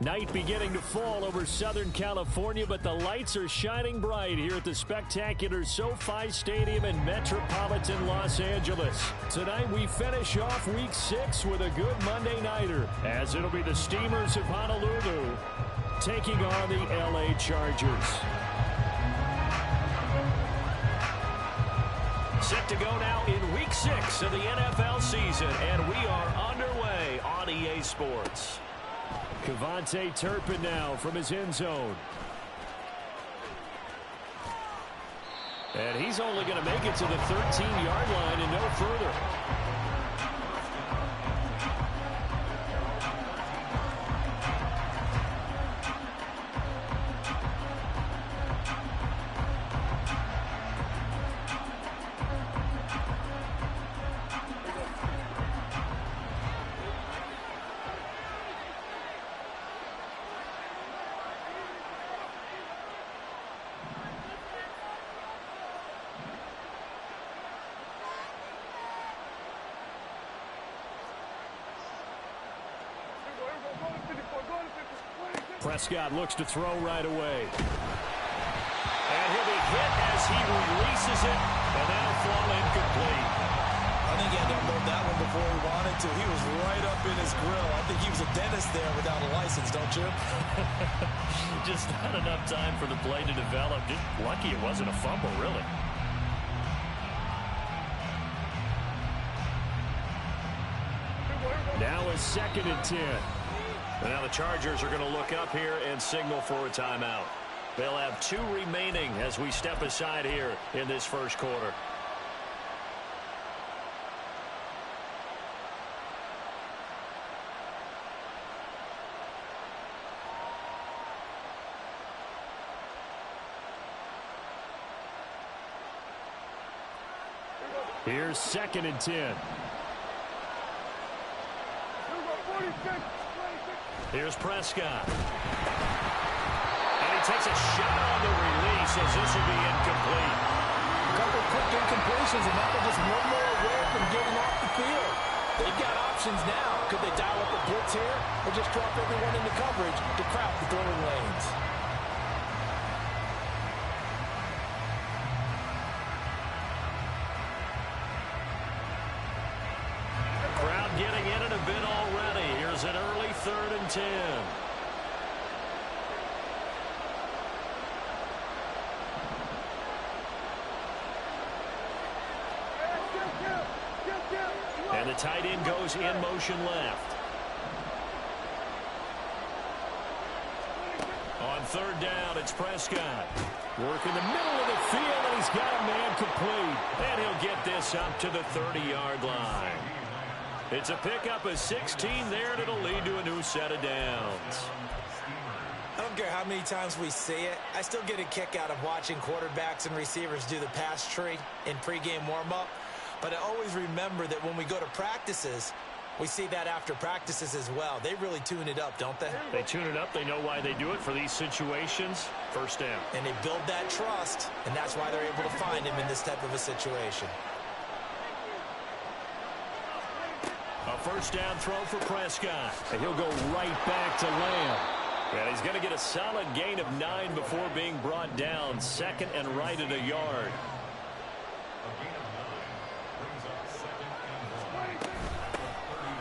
Night beginning to fall over Southern California, but the lights are shining bright here at the spectacular SoFi Stadium in metropolitan Los Angeles. Tonight we finish off Week 6 with a good Monday nighter, as it'll be the Steamers of Honolulu taking on the LA Chargers. Set to go now in Week 6 of the NFL season, and we are underway on EA Sports. Kevontae Turpin now from his end zone. And he's only going to make it to the 13-yard line and no further. Prescott looks to throw right away. And he'll be hit as he releases it, and that'll fall incomplete. I think he had to unload that one before he wanted to. He was right up in his grill. I think he was a dentist there without a license, don't you? Just not enough time for the play to develop. Just lucky it wasn't a fumble, really. Now a 2nd and 10. And now the Chargers are going to look up here and signal for a timeout. They'll have 2 remaining as we step aside here in this first quarter. Here's 2nd and 10. Here's Prescott. And he takes a shot on the release as this will be incomplete. A couple quick incompletions, and now they're just one more away from getting off the field. They've got options now. Could they dial up a blitz here or just drop everyone into coverage to crowd the throwing lanes? Crowd getting in it a bit already. Here's an early 3rd and 10. And the tight end goes in motion left. On 3rd down, it's Prescott. Work in the middle of the field, and he's got a man complete. And he'll get this up to the 30-yard line. It's a pickup of 16 there, and it'll lead to a new set of downs. I don't care how many times we see it. I still get a kick out of watching quarterbacks and receivers do the pass tree in pregame warm-up. But I always remember that when we go to practices, we see that after practices as well. They really tune it up, don't they? They tune it up. They know why they do it for these situations. First down. And they build that trust, and that's why they're able to find him in this type of a situation. A first down throw for Prescott. And he'll go right back to Lamb. And he's going to get a solid gain of 9 before being brought down. 2nd and right at a yard.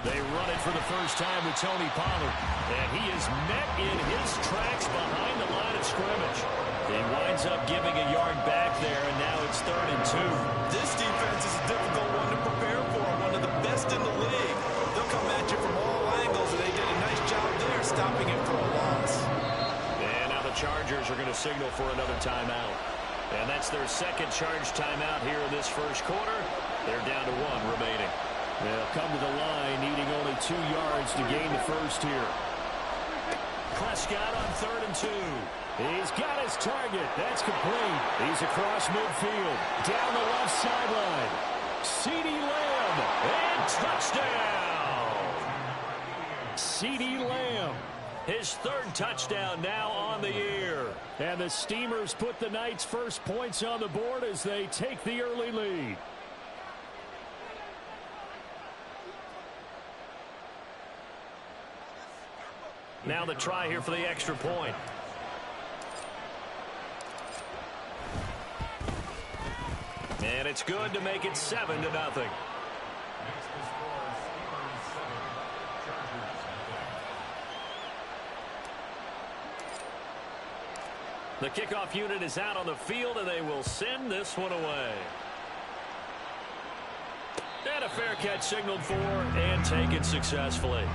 They run it for the first time with Tony Pollard. And he is met in his tracks behind the line of scrimmage. He winds up giving a yard back there, and now it's 3rd and 2. This defense is a difficult one to prepare for. One of the best in the league. They'll come at you from all angles, and they did a nice job there stopping it for a loss. And now the Chargers are going to signal for another timeout. And that's their 2nd charge timeout here in this first quarter. They're down to 1 remaining. They'll come to the line, needing only 2 yards to gain the first here. Prescott on 3rd and 2. He's got his target. That's complete. He's across midfield. Down the left sideline. CeeDee Lamb. And touchdown. CeeDee Lamb. His 3rd touchdown now on the year. And the Steamers put the Knights' first points on the board as they take the early lead. Now the try here for the extra point. And it's good to make it 7-0. The kickoff unit is out on the field, and they will send this one away. And a fair catch signaled for and taken successfully.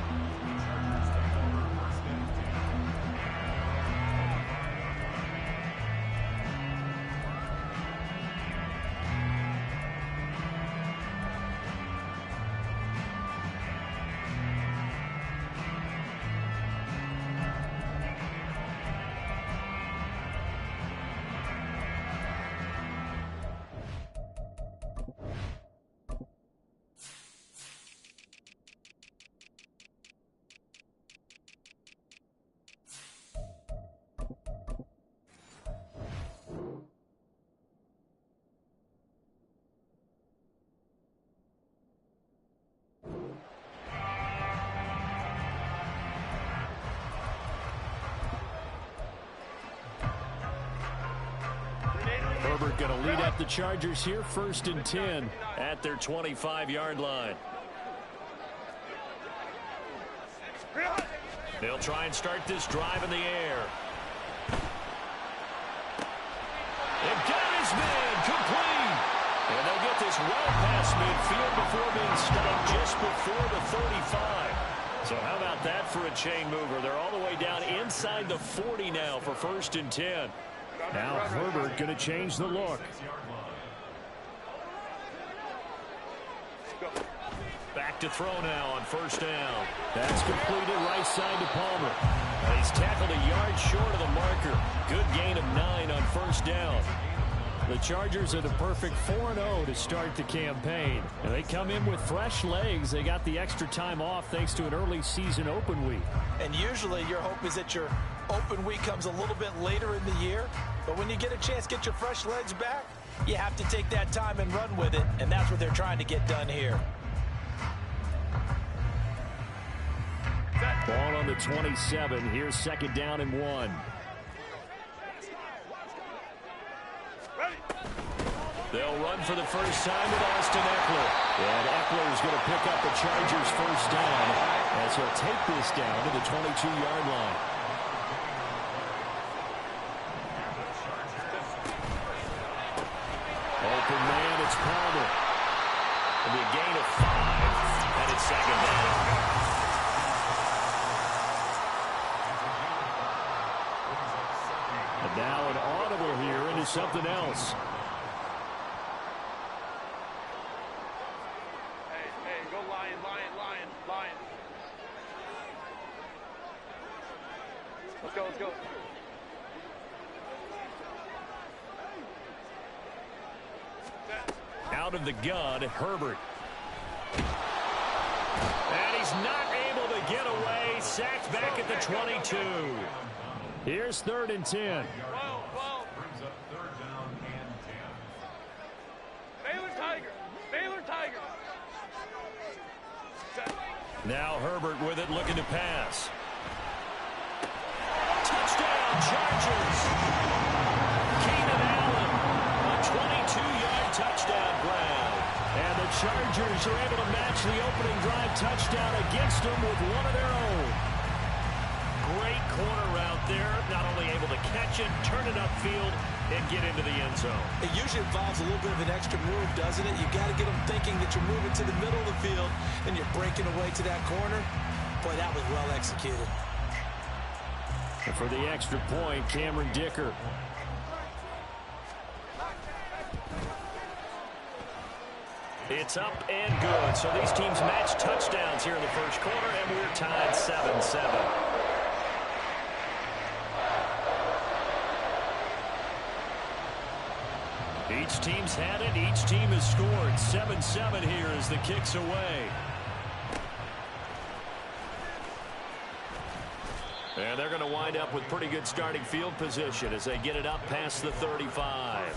Herbert going to lead up the Chargers here, 1st and 10 at their 25-yard line. They'll try and start this drive in the air. They've got his man complete. And they'll get this well past midfield before being stopped just before the 35. So how about that for a chain mover? They're all the way down inside the 40 now for 1st and 10. Now Herbert going to change the look. Back to throw now on 1st down. That's completed right side to Palmer. He's tackled a yard short of the marker. Good gain of 9 on 1st down. The Chargers are the perfect 4-0 to start the campaign. And they come in with fresh legs. They got the extra time off thanks to an early season open week. And usually your hope is that your open week comes a little bit later in the year. But when you get a chance to get your fresh legs back, you have to take that time and run with it. And that's what they're trying to get done here. Ball on the 27. Here's 2nd down and 1. They'll run for the first time with Austin Eckler. And Eckler is going to pick up the Chargers' 1st down as he'll take this down to the 22-yard line. Open man, it's Palmer. It'll be a gain of 5, and it's 2nd down. And now an audible here into something else. Let's go. Out of the gun, Herbert. And he's not able to get away. Sacked back at the 22. Here's 3rd and 10. Brings up 3rd down and 10. Baylor Tiger. Now Herbert with it, looking to pass. Touchdown, Chargers. Keenan Allen, a 22-yard touchdown grab. And the Chargers are able to match the opening drive touchdown against them with one of their own. Great corner route there. Not only able to catch it, turn it upfield, and get into the end zone. It usually involves a little bit of an extra move, doesn't it? You've got to get them thinking that you're moving to the middle of the field and you're breaking away to that corner. Boy, that was well executed. And for the extra point, Cameron Dicker. It's up and good. So these teams match touchdowns here in the 1st quarter, and we're tied 7-7. Each team's had it. Each team has scored. 7-7 here as the kick's away. And they're going to wind up with pretty good starting field position as they get it up past the 35.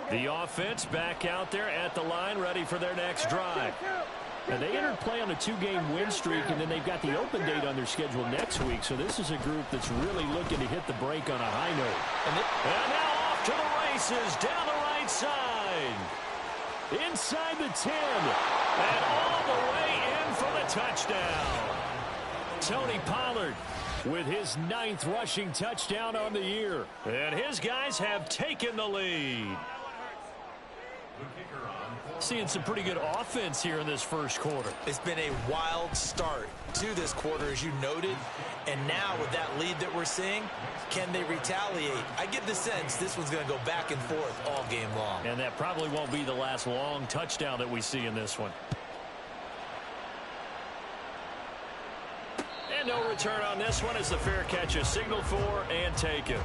The offense back out there at the line, ready for their next drive. And they entered play on a 2-game win streak, and then they've got the open date on their schedule next week. So this is a group that's really looking to hit the break on a high note. And now off to the races down the right side. Inside the 10. And all the way in for the touchdown. Tony Pollard with his 9th rushing touchdown on the year. And his guys have taken the lead. Seeing some pretty good offense here in this first quarter. It's been a wild start to this quarter, as you noted. And now with that lead that we're seeing, can they retaliate? I get the sense this one's going to go back and forth all game long. And that probably won't be the last long touchdown that we see in this one. And no return on this one as the fair catch is signaled for and taken.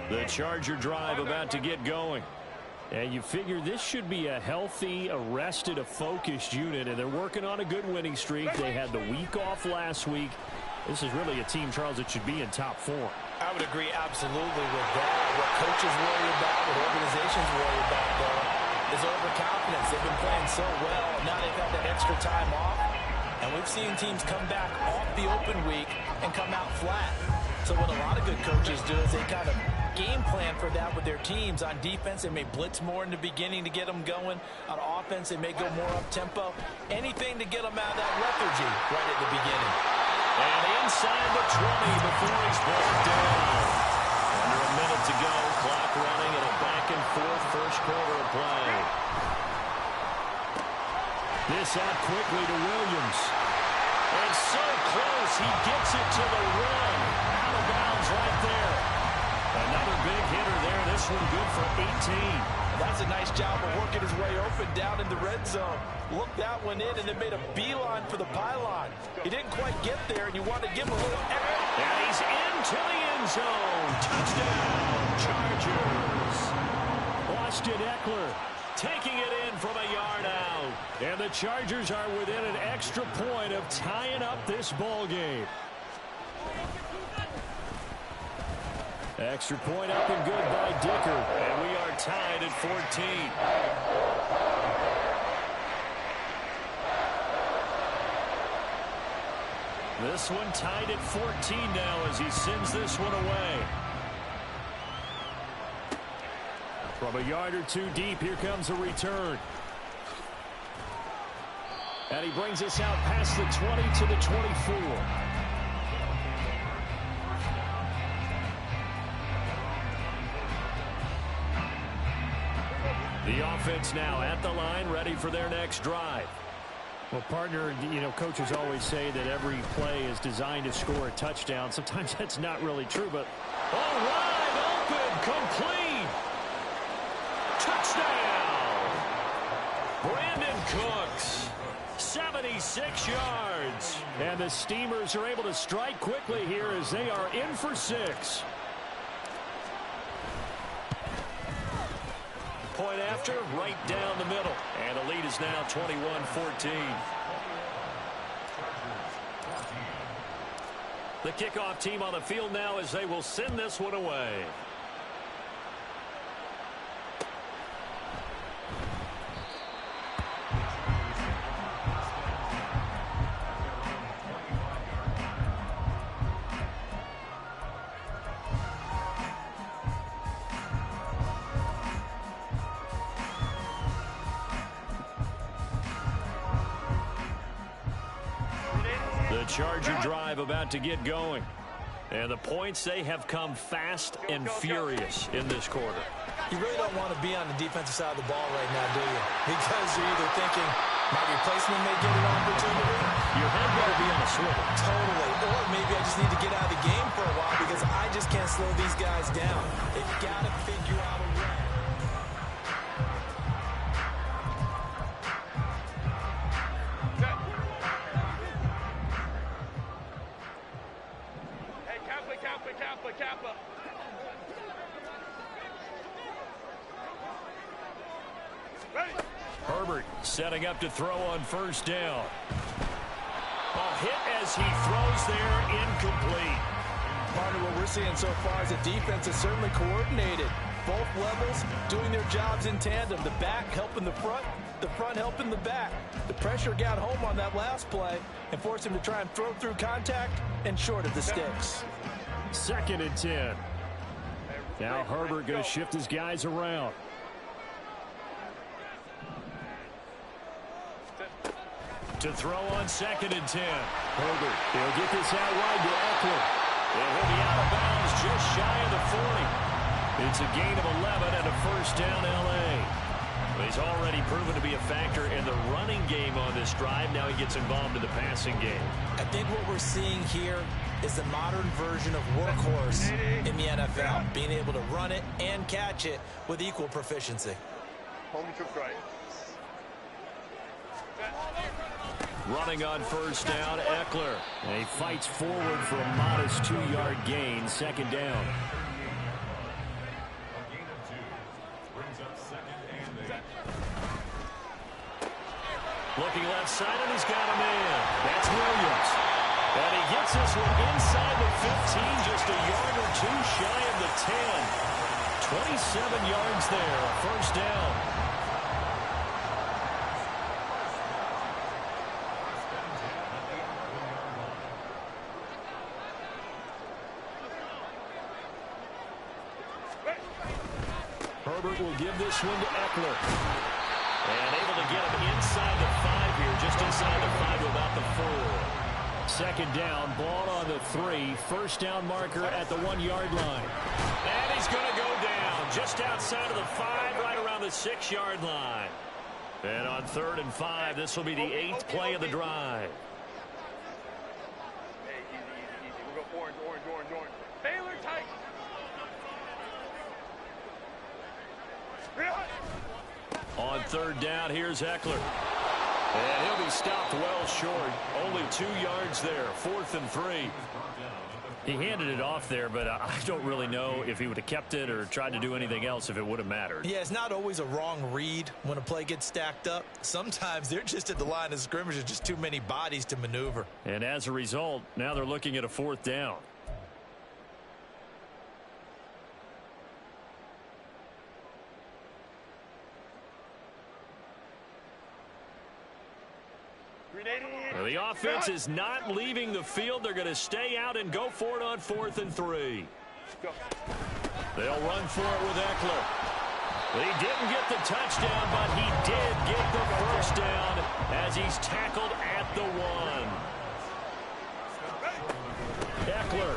The Charger drive about to get going. And you figure this should be a healthy, arrested, a focused unit. And they're working on a good winning streak. They had the week off last week. This is really a team, Charles, that should be in top form. I would agree absolutely with that. What coaches worry about, what organizations worry about, though, is overconfidence. They've been playing so well. Now they've got that extra time off. And we've seen teams come back off the open week and come out flat. So what a lot of good coaches do is they kind of game plan for that with their teams. On defense, they may blitz more in the beginning to get them going. On offense, they may go more up-tempo. Anything to get them out of that lethargy right at the beginning. And inside the 20 before he's brought down. Under a minute to go. Clock running and a back-and-forth first quarter of play. This out quickly to Williams. And so close, he gets it to the run. Out of bounds right there. Another big hitter there. This one good for 18. That's a nice job of working his way open down in the red zone. Looked that one in and then made a beeline for the pylon. He didn't quite get there, and you want to give him a little extra. And he's into the end zone. Touchdown, Chargers. Austin Eckler taking it in from a yard out. And the Chargers are within an extra point of tying up this ball game. Extra point up and good by Dicker. And we are tied at 14. This one tied at 14 now as he sends this one away. From a yard or two deep, here comes a return. And he brings us out past the 20 to the 24. The offense now at the line, ready for their next drive. Well, partner, you know, coaches always say that every play is designed to score a touchdown. Sometimes that's not really true, but wide open, complete. Touchdown. Brandon Cooks, 76 yards. And the Steamers are able to strike quickly here as they are in for 6. Point after, right down the middle. And the lead is now 21-14. The kickoff team on the field now as they will send this one away. Charger drive about to get going. And the points, they have come fast and furious in this quarter. You really don't want to be on the defensive side of the ball right now, do you? Because you're either thinking my replacement may get an opportunity. Your head better be on a swivel. Totally. Or maybe I just need to get out of the game for a while because I just can't slow these guys down. They've got to figure out a way. Kappa. Ready. Herbert setting up to throw on first down. A hit as he throws there, incomplete. Partner, what we're seeing so far is the defense is certainly coordinated. Both levels doing their jobs in tandem. The back helping the front helping the back. The pressure got home on that last play and forced him to try and throw through contact and short of the sticks. 2nd and 10. Now Herbert going to shift his guys around. To throw on 2nd and 10. Herbert, he'll get this out wide to Eckler. And he'll be out of bounds just shy of the 40. It's a gain of 11 and a first down L.A. He's already proven to be a factor in the running game on this drive. Now he gets involved in the passing game. I think what we're seeing here is the modern version of workhorse in the NFL, being able to run it and catch it with equal proficiency. Home to right. Running on first down, Eckler. And he fights forward for a modest 2-yard gain, 2nd down. Looking left side, and he's got a man. That's Williams. And he gets this one inside the 15, just a yard or two shy of the 10. 27 yards there, a first down. Herbert will give this one to Eckler. And able to get him inside the 5 here, just inside the 5 without the 4. 2nd down, ball on the 3. First down marker at the 1-yard line. And he's going to go down just outside of the 5, right around the 6-yard line. And on 3rd and 5, this will be the 8th play of the drive. Hey, easy. We'll go orange. Baylor Tigers. On 3rd down, here's Eckler. And he'll be stopped well short. Only 2 yards there. 4th and 3. He handed it off there, but I don't really know if he would have kept it or tried to do anything else if it would have mattered. Yeah, it's not always a wrong read when a play gets stacked up. Sometimes they're just at the line of scrimmage. There's just too many bodies to maneuver. And as a result, now they're looking at a 4th down. Well, the offense is not leaving the field. They're going to stay out and go for it on 4th and 3. They'll run for it with Eckler. He didn't get the touchdown, but he did get the first down as he's tackled at the 1. Eckler.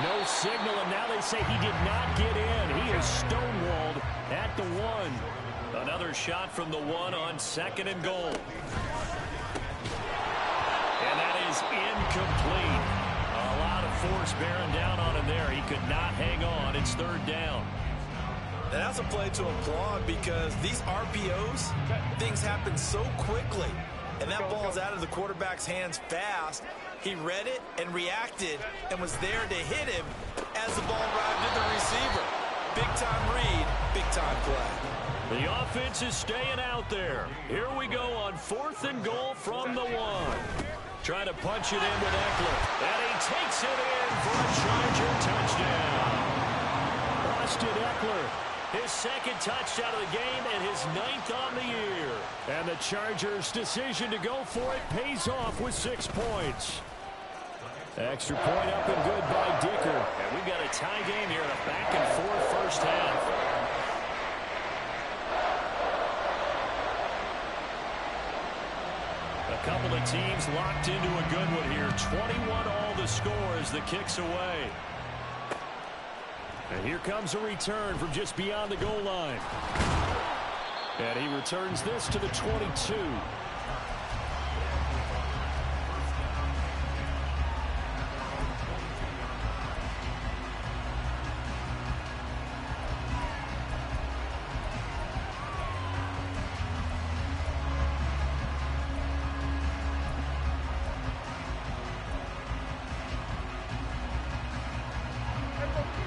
No signal, and now they say he did not get in. He is stonewalled at the 1. Another shot from the 1 on 2nd and goal. And that is incomplete. A lot of force bearing down on him there. He could not hang on. It's 3rd down. And that's a play to applaud because these RPOs, things happen so quickly. And that ball's out of the quarterback's hands fast. He read it and reacted and was there to hit him as the ball arrived at the receiver. Big-time read, big-time play. The offense is staying out there. Here we go on 4th and goal from the 1. Trying to punch it in with Eckler. And he takes it in for a Charger touchdown. Austin Eckler, his 2nd touchdown of the game and his 9th on the year. And the Chargers' decision to go for it pays off with 6 points. Extra point up and good by Dicker. And we've got a tie game here in a back-and-forth first half. A couple of teams locked into a good one here. 21 all the score as the kick's away. And here comes a return from just beyond the goal line. And he returns this to the 22.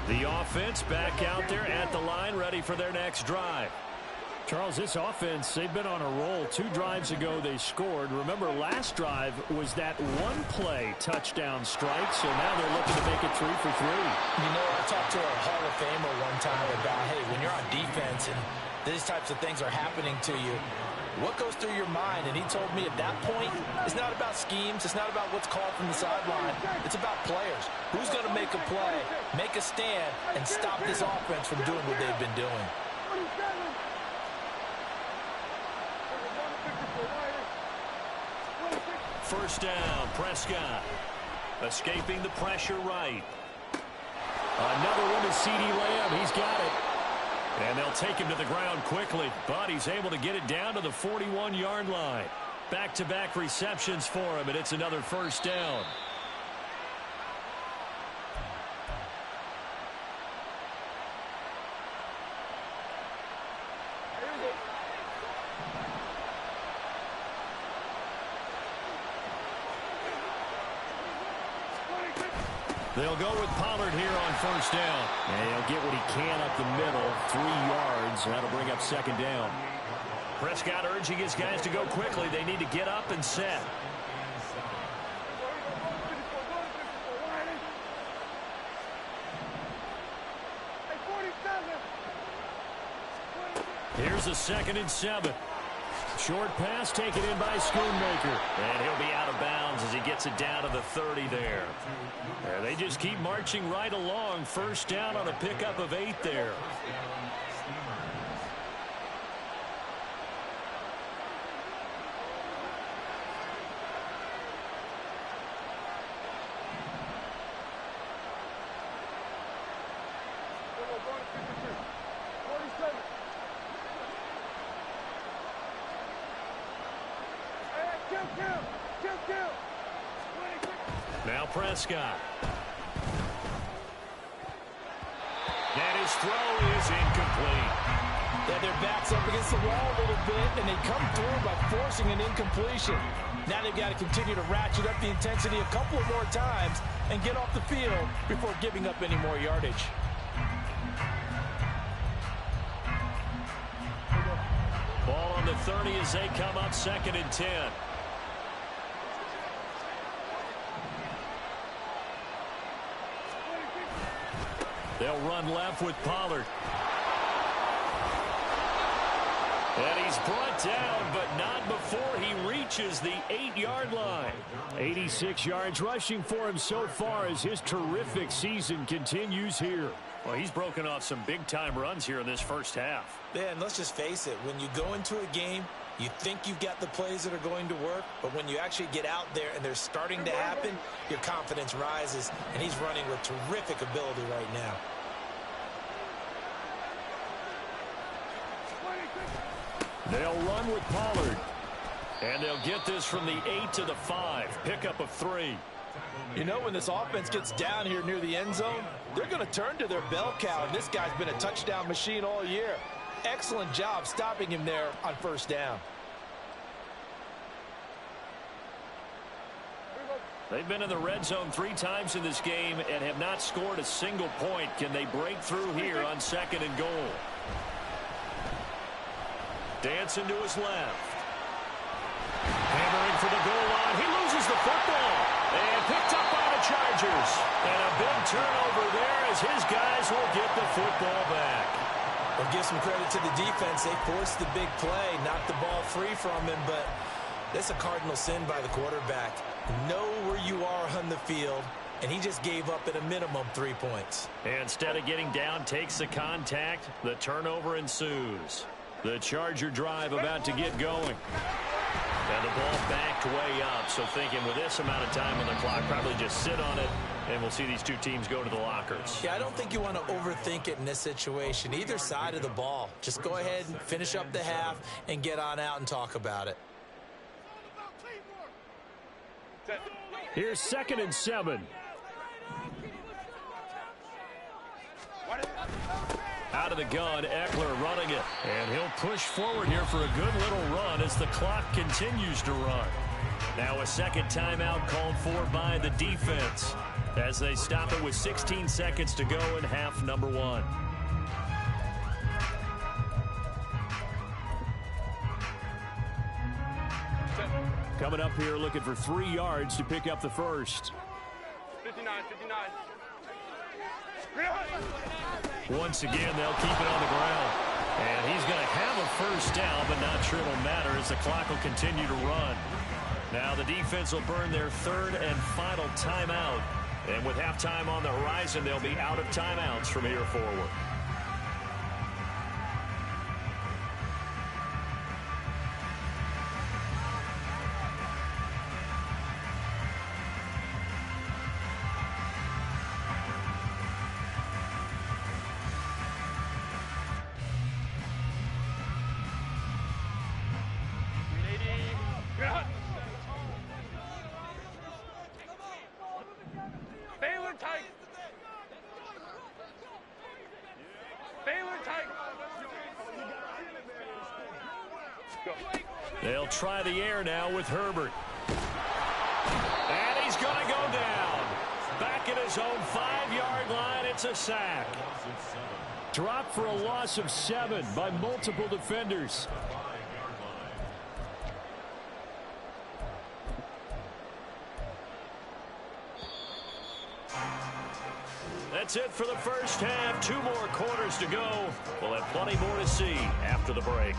The offense back out there at the line, ready for their next drive. Charles, this offense, they've been on a roll. 2 drives ago they scored. Remember, last drive was that one-play touchdown strike, so now they're looking to make it 3 for 3. You know, I talked to a Hall of Famer one time about, hey, when you're on defense and these types of things are happening to you, what goes through your mind? And he told me at that point, it's not about schemes. It's not about what's called from the sideline. It's about players. Who's going to make a play, make a stand, and stop this offense from doing what they've been doing? First down, Prescott. Escaping the pressure right. Another one to CeeDee Lamb. He's got it. And they'll take him to the ground quickly, but he's able to get it down to the 41-yard line. Back-to-back receptions for him, and it's another first down. They'll go with Pollard here on first down. And he'll get what he can up the middle, 3 yards. That'll bring up second down. Prescott urging his guys to go quickly. They need to get up and set. Here's a 2nd and 7. Short pass taken in by Schoonmaker. And he'll be out of bounds as he gets it down to the 30 there. And they just keep marching right along. First down on a pickup of 8 there. Now Prescott. And his throw is incomplete. Yeah, their back's up against the wall a little bit, and they come through by forcing an incompletion. Now they've got to continue to ratchet up the intensity a couple of more times and get off the field before giving up any more yardage. Ball on the 30 as they come up 2nd and 10. They'll run left with Pollard. And he's brought down, but not before he reaches the 8-yard line. 86 yards rushing for him so far as his terrific season continues here. Well, he's broken off some big-time runs here in this first half. Yeah, and let's just face it. When you go into a game, you think you've got the plays that are going to work, but when you actually get out there and they're starting to happen, your confidence rises, and he's running with terrific ability right now. They'll run with Pollard. And they'll get this from the 8 to the 5. Pickup of 3. You know, when this offense gets down here near the end zone, they're going to turn to their bell cow, and this guy's been a touchdown machine all year. Excellent job stopping him there on first down. They've been in the red zone 3 times in this game and have not scored a single point. Can they break through here on 2nd and goal? Dancing to his left. Hammering for the goal line. He loses the football. And picked up by the Chargers. And a big turnover there as his guys will get the football back. Well, give some credit to the defense. They forced the big play, knocked the ball free from him, but that's a cardinal sin by the quarterback. Know where you are on the field, and he just gave up at a minimum 3 points. And instead of getting down, takes the contact. The turnover ensues. The Charger drive about to get going. And the ball backed way up. So thinking with this amount of time on the clock, probably just sit on it, and we'll see these two teams go to the lockers. Yeah, I don't think you want to overthink it in this situation. Either side of the ball. Just go ahead and finish up the half and get on out and talk about it. Here's 2nd and 7. Out of the gun, Eckler running it. And he'll push forward here for a good little run as the clock continues to run. Now a second timeout called for by the defense. as they stop it with 16 seconds to go in half number one. Coming up here looking for 3 yards to pick up the first. 59. Once again, they'll keep it on the ground. And he's going to have a first down, but not sure it'll matter as the clock will continue to run. Now the defense will burn their third and final timeout. And with halftime on the horizon, they'll be out of timeouts from here forward. They'll try the air now with Herbert. And he's going to go down. Back at his own 5-yard line, it's a sack. Dropped for a loss of 7 by multiple defenders. That's it for the first half. 2 more quarters to go. We'll have plenty more to see after the break.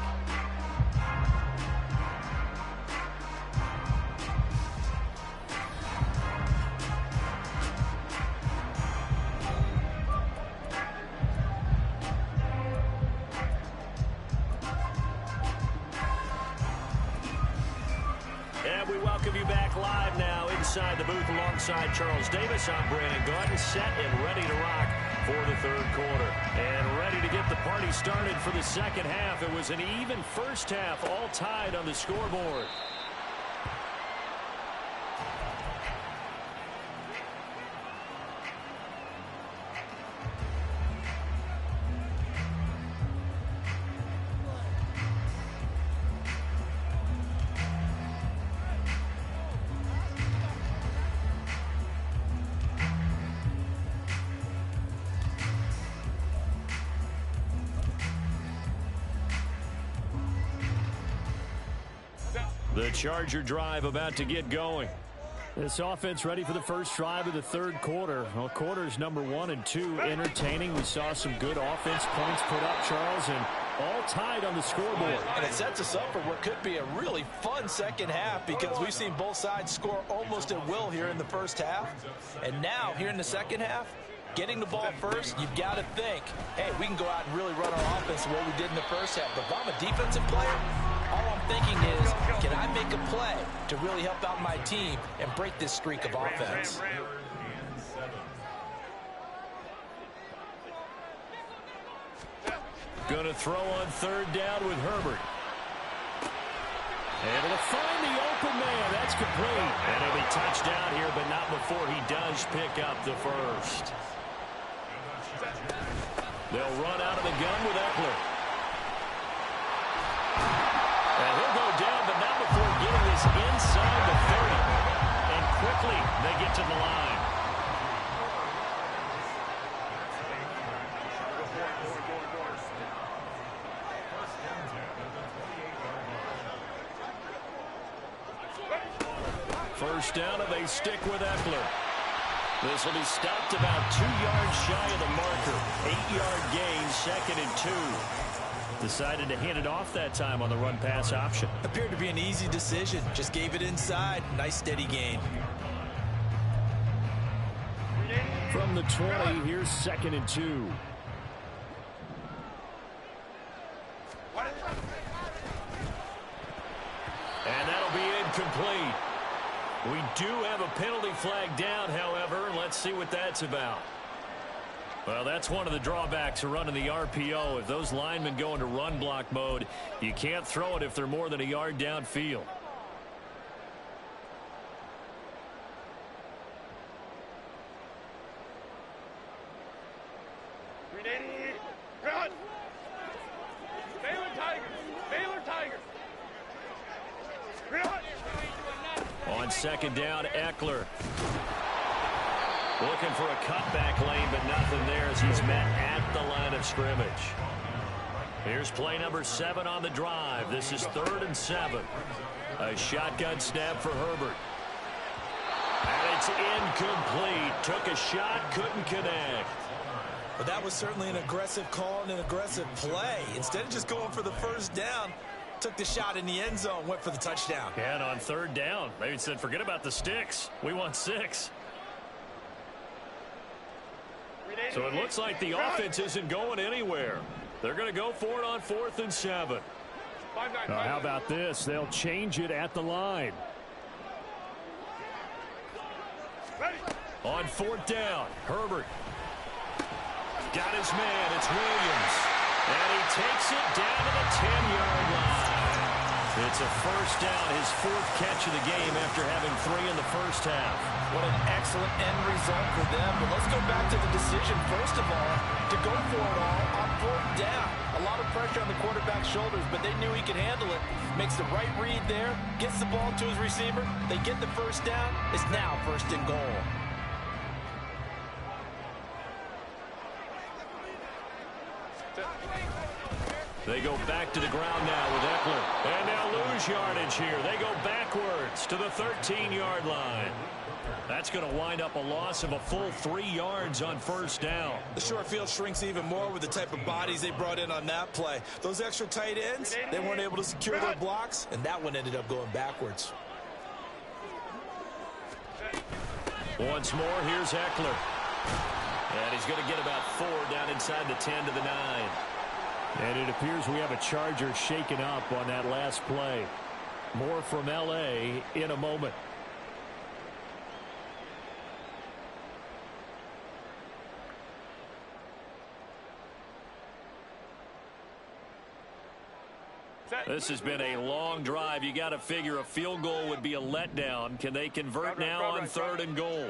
And we welcome you back live now inside the booth alongside Charles Davis. I'm Brandon Gordon, set and ready to rock for the third quarter. And ready to get the party started for the second half. It was an even first half, all tied on the scoreboard. The Charger drive about to get going. This offense ready for the first drive of the third quarter. Well, quarters number 1 and 2 entertaining. We saw some good offense points put up, Charles, and all tied on the scoreboard. And it sets us up for what could be a really fun second half because we've seen both sides score almost at will here in the first half. And now, here in the second half, getting the ball first, you've got to think, hey, we can go out and really run our offense the way we did in the first half. But if I'm a defensive player, all I'm thinking is, can I make a play to really help out my team and break this streak of offense? Going to throw on third down with Herbert. Able to find the open man. That's complete. And he'll be touchdown here, but not before he does pick up the first. They'll run out of the gun with Eckler. And he'll go down, but not before getting this inside the 30. And quickly, they get to the line. First down, and they stick with Eckler. This will be stopped about 2 yards shy of the marker. 8-yard gain, 2nd and 2. Decided to hand it off that time on the run-pass option. Appeared to be an easy decision. Just gave it inside. Nice steady gain. From the 20, here's 2nd and 2. And that'll be incomplete. We do have a penalty flag down, however. Let's see what that's about. Well, that's one of the drawbacks of running the RPO. If those linemen go into run block mode, you can't throw it if they're more than a yard downfield. Run! Baylor Tigers! Baylor Tigers! Run! On second down, Eckler. Looking for a cutback lane, but nothing there as he's met at the line of scrimmage. Here's play number 7 on the drive. This is 3rd and 7. A shotgun snap for Herbert. And it's incomplete. Took a shot, couldn't connect. But that was certainly an aggressive call and an aggressive play. Instead of just going for the first down, took the shot in the end zone, went for the touchdown. And on 3rd down, maybe said, forget about the sticks. We want 6. So it looks like the offense isn't going anywhere. They're going to go for it on 4th and 7. How about this? They'll change it at the line. On 4th down, Herbert. Got his man. It's Williams. And he takes it down to the 10-yard line. It's a first down, his 4th catch of the game after having 3 in the first half. What an excellent end result for them. But let's go back to the decision, first of all, to go for it all on 4th down. A lot of pressure on the quarterback's shoulders, but they knew he could handle it. Makes the right read there, gets the ball to his receiver. They get the first down. It's now 1st and goal. They go back to the ground now with Eckler. And they'll lose yardage here. They go backwards to the 13-yard line. That's going to wind up a loss of a full 3 yards on 1st down. The short field shrinks even more with the type of bodies they brought in on that play. Those extra tight ends, they weren't able to secure their blocks, and that one ended up going backwards. Once more, here's Eckler. And he's going to get about 4 down inside the 10 to the 9. And it appears we have a Charger shaken up on that last play. More from L.A. in a moment. This has been a long drive. You got to figure a field goal would be a letdown. Can they convert now on 3rd and goal?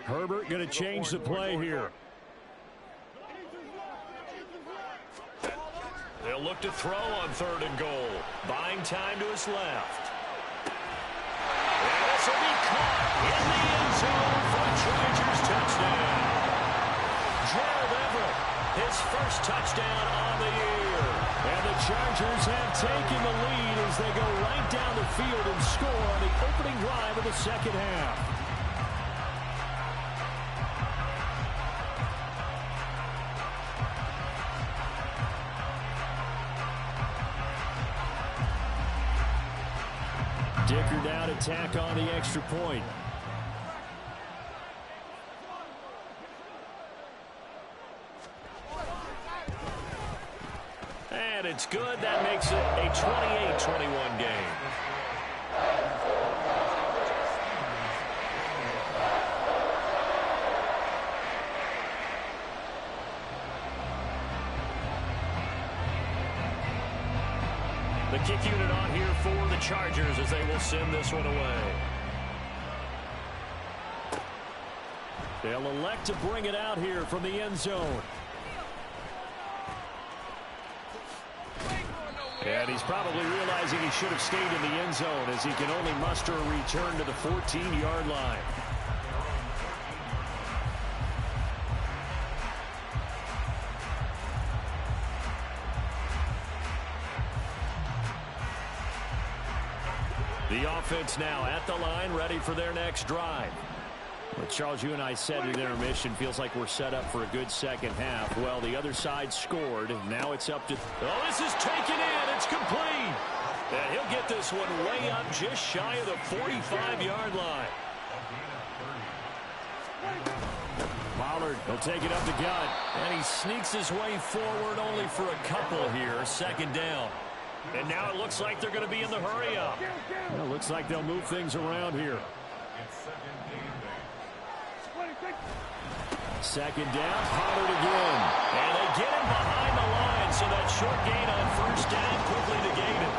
Herbert going to change the play here. They'll look to throw on 3rd and goal. Buying time to his left. And this will be caught in the end zone for a Chargers touchdown. Gerald Everett, his first touchdown on the year. And the Chargers have taken the lead as they go right down the field and score on the opening drive of the second half. Dicker down to tack on the extra point. And it's good. That makes it a 28-21 game. The kick unit on here for the Chargers as they will send this one away. They'll elect to bring it out here from the end zone. And he's probably realizing he should have stayed in the end zone as he can only muster a return to the 14-yard line. The offense now at the line, ready for their next drive. Well, Charles, you and I said in intermission, feels like we're set up for a good second half. Well, the other side scored. Now it's up to... Oh, this is taken in. It's complete. And he'll get this one way up just shy of the 45-yard line. Pollard will take it up the gut. And he sneaks his way forward only for a couple here. 2nd down. And now it looks like they're going to be in the hurry-up. Well, looks like they'll move things around here. 2nd down, Pollard again. And they get him behind the line, so that short gain on 1st down quickly negated.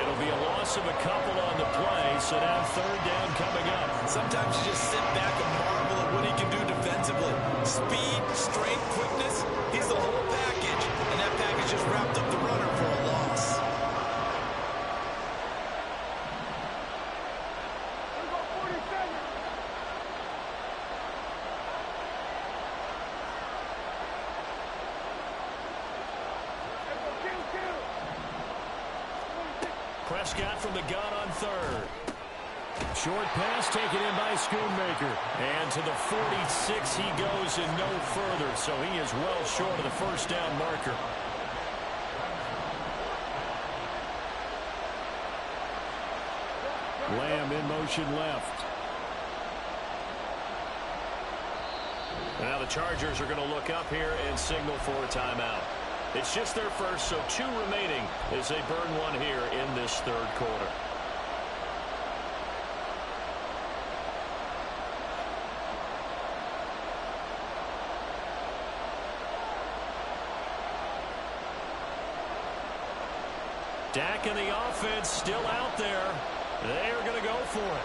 It'll be a loss of a couple on the play, so now 3rd down coming up. Sometimes you just sit back and marvel at what he can do defensively. Speed, strength, quickness, he's the whole package. And that package just wrapped up the runner Prescott from the gun on third. Short pass taken in by Schoonmaker. And to the 46 he goes and no further. So he is well short of the first down marker. Lamb in motion left. Now the Chargers are going to look up here and signal for a timeout. It's just their first, so 2 remaining as they burn one here in this third quarter. Dak and the offense still out there. They are going to go for it.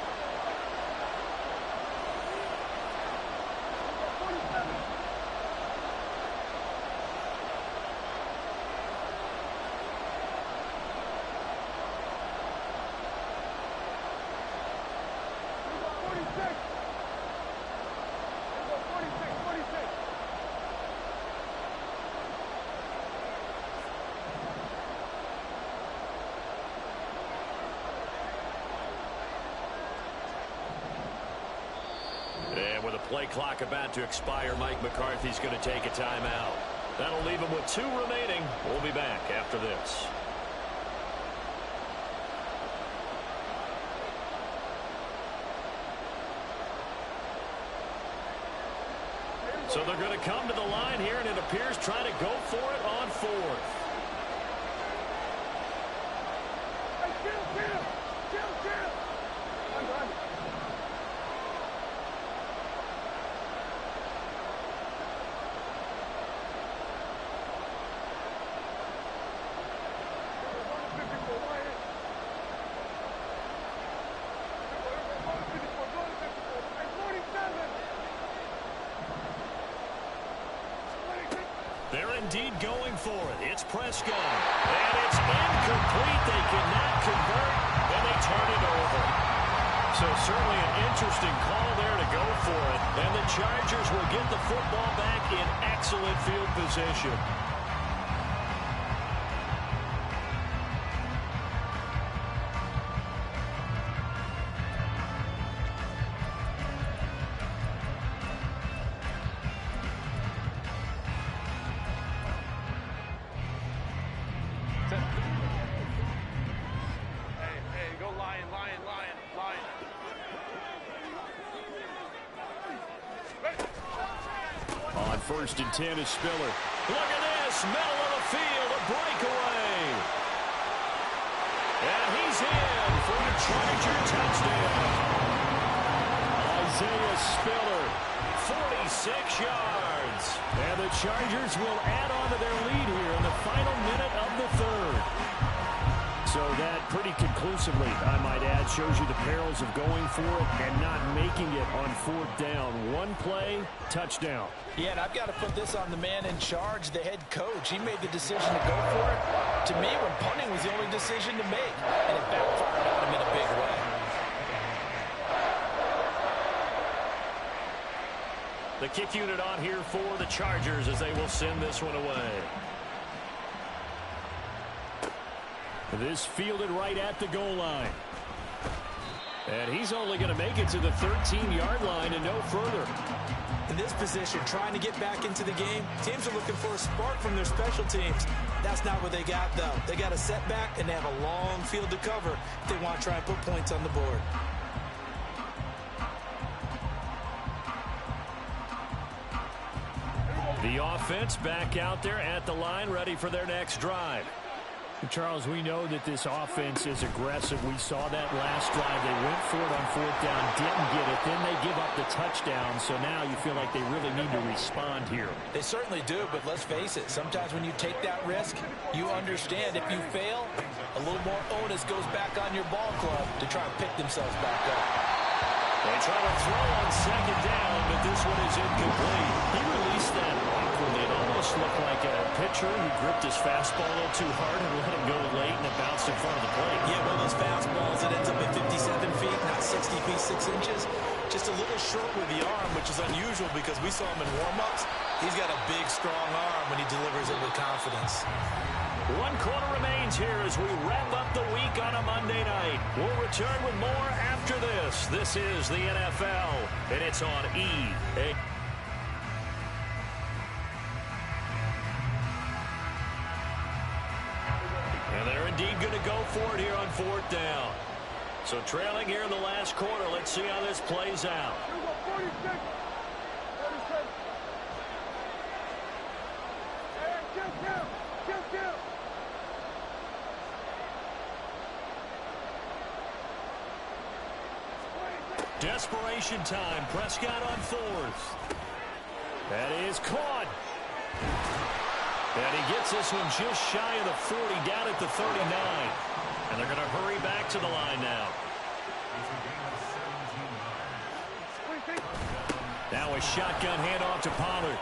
And with a play clock about to expire, Mike McCarthy's going to take a timeout. That'll leave him with 2 remaining. We'll be back after this. So they're going to come to the line here, and it appears trying to go for it on 4th. They're indeed going for it. It's Prescott. And it's incomplete. They cannot convert, and they turn it over. So certainly an interesting call there to go for it. And the Chargers will get the football back in excellent field position. On 1st and 10 is Spiller. Look at this, middle of the field, a breakaway. And he's in for a Charger touchdown. Isaiah Spiller, 46 yards. And the Chargers will add on to their lead here in the final minute of the 3rd. So that pretty conclusively, I might add, shows you the perils of going for it and not making it on 4th down. One play, touchdown. Yeah, and I've got to put this on the man in charge, the head coach. He made the decision to go for it. To me, when punting was the only decision to make, and it backfired on him in a big way. The kick unit on here for the Chargers as they will send this one away. This fielded right at the goal line. And he's only going to make it to the 13-yard line and no further. In this position, trying to get back into the game, teams are looking for a spark from their special teams. That's not what they got, though. They got a setback, and they have a long field to cover if they want to try and put points on the board. The offense back out there at the line, ready for their next drive. Charles, we know that this offense is aggressive. We saw that last drive. They went for it on 4th down, didn't get it. Then they give up the touchdown. So now you feel like they really need to respond here. They certainly do, but let's face it. Sometimes when you take that risk, you understand if you fail, a little more onus goes back on your ball club to try and pick themselves back up. They try to throw on 2nd down, but this one is incomplete. He released that awkwardly. It almost looked like a pitcher who gripped his fastball a little too hard and let it go late, and it bounced in front of the plate. Yeah, one of those fastballs that ends up at 57 feet, not 60 feet, 6 inches. Just a little short with the arm, which is unusual because we saw him in warm-ups. He's got a big, strong arm when he delivers it with confidence. 1 quarter remains here as we wrap up the week on a Monday night. We'll return with more after this. This is the NFL, and it's on EA. And they're indeed going to go for it here on 4th down. So trailing here in the last quarter. Let's see how this plays out. 46. 46. Hey, kill. Desperation time. Prescott on 4th. That is caught. And he gets this one just shy of the 40, down at the 39. And they're going to hurry back to the line now. Now a shotgun handoff to Pollard.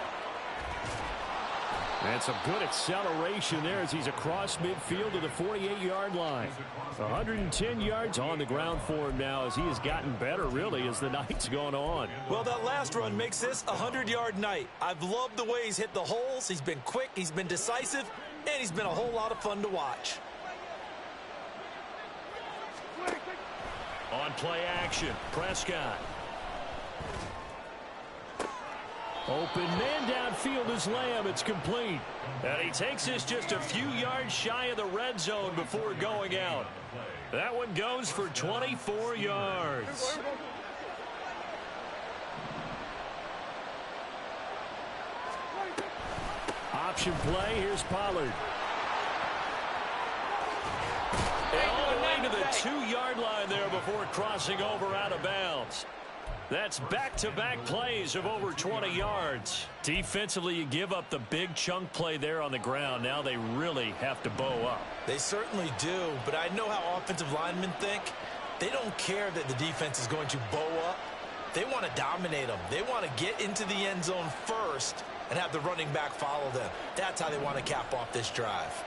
And some good acceleration there as he's across midfield to the 48-yard line. 110 yards on the ground for him now as he has gotten better, really, as the night's gone on. Well, that last run makes this a 100-yard night. I've loved the way he's hit the holes. He's been quick, he's been decisive, and he's been a whole lot of fun to watch. On play action, Prescott. Open man downfield is Lamb. It's complete. And he takes this just a few yards shy of the red zone before going out. That one goes for 24 yards. Option play. Here's Pollard. And all the way to the 2-yard line there before crossing over out of bounds. That's back-to-back plays of over 20 yards. Defensively, you give up the big chunk play there on the ground. Now they really have to bow up. They certainly do, but I know how offensive linemen think. They don't care that the defense is going to bow up. They want to dominate them. They want to get into the end zone first and have the running back follow them. That's how they want to cap off this drive.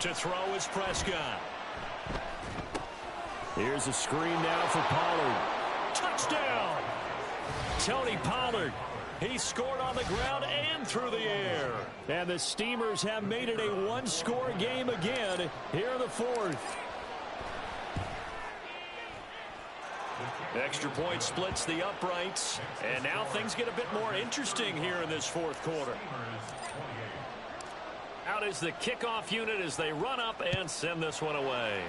To throw is Prescott. Here's a screen now for Pollard. Touchdown! Tony Pollard. He scored on the ground and through the air. And the Steamers have made it a one-score game again here in the 4th. Extra point splits the uprights. And now things get a bit more interesting here in this 4th quarter. Out is the kickoff unit as they run up and send this one away.